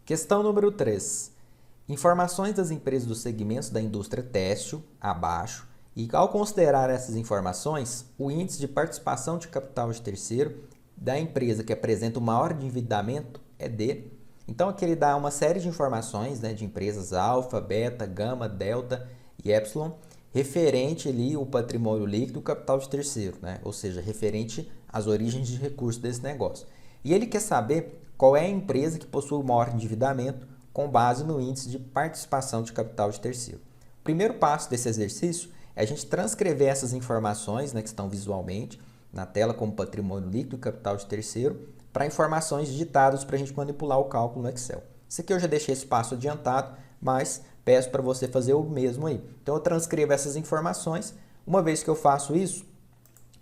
Questão número 3. Informações das empresas dos segmentos da indústria têxtil, abaixo, e ao considerar essas informações, o índice de participação de capital de terceiro da empresa que apresenta o maior endividamento é D. Então aqui ele dá uma série de informações, né, de empresas alfa, beta, gama, delta e epsilon, referente ali o patrimônio líquido e o capital de terceiro, né? Ou seja, referente às origens de recursos desse negócio. E ele quer saber qual é a empresa que possui o maior endividamento com base no índice de participação de capital de terceiro. O primeiro passo desse exercício é a gente transcrever essas informações, né, que estão visualmente na tela como patrimônio líquido e capital de terceiro para informações digitadas para a gente manipular o cálculo no Excel. Isso aqui eu já deixei esse passo adiantado, mas peço para você fazer o mesmo aí. Então eu transcrevo essas informações. Uma vez que eu faço isso,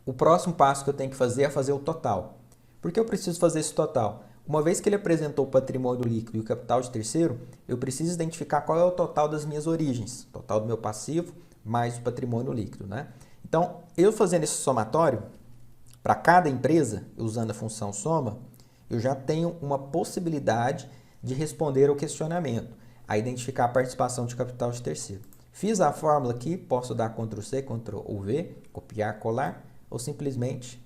o próximo passo que eu tenho que fazer é fazer o total. Por que eu preciso fazer esse total? Uma vez que ele apresentou o patrimônio líquido e o capital de terceiro, eu preciso identificar qual é o total das minhas origens, total do meu passivo mais o patrimônio líquido, né? Então, eu fazendo esse somatório, para cada empresa, usando a função soma, eu já tenho uma possibilidade de responder ao questionamento, a identificar a participação de capital de terceiro. Fiz a fórmula aqui, posso dar Ctrl+C, Ctrl+V, copiar, colar, ou simplesmente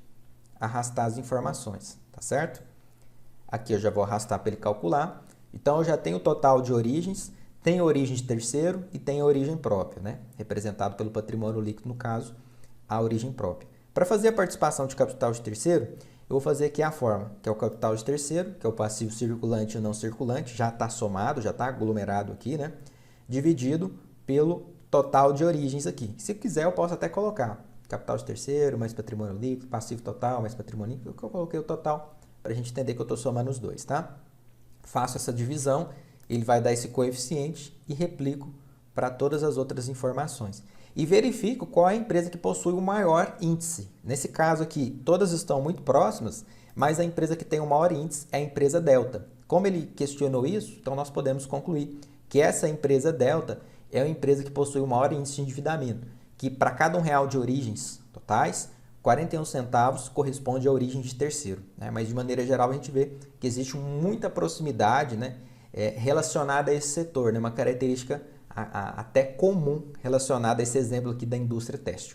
arrastar as informações, tá certo? Aqui eu já vou arrastar para ele calcular. Então eu já tenho o total de origens, tem a origem de terceiro e tem a origem própria, né? Representado pelo patrimônio líquido, no caso, a origem própria. Para fazer a participação de capital de terceiro, eu vou fazer aqui a forma, que é o capital de terceiro, que é o passivo circulante e não circulante, já está somado, já está aglomerado aqui, né? Dividido pelo total de origens aqui. Se quiser, eu posso até colocar capital de terceiro, mais patrimônio líquido, passivo total, mais patrimônio líquido, que eu coloquei o total para a gente entender que eu estou somando os dois, tá? Faço essa divisão, ele vai dar esse coeficiente e replico para todas as outras informações. E verifico qual é a empresa que possui o maior índice. Nesse caso aqui, todas estão muito próximas, mas a empresa que tem o maior índice é a empresa Delta. Como ele questionou isso, então nós podemos concluir que essa empresa Delta é a empresa que possui o maior índice de endividamento, que para cada R$1 de origens totais, 41 centavos corresponde à origem de terceiro, né? Mas de maneira geral a gente vê que existe muita proximidade, né, relacionada a esse setor, né? Uma característica até comum relacionada a esse exemplo aqui da indústria têxtil.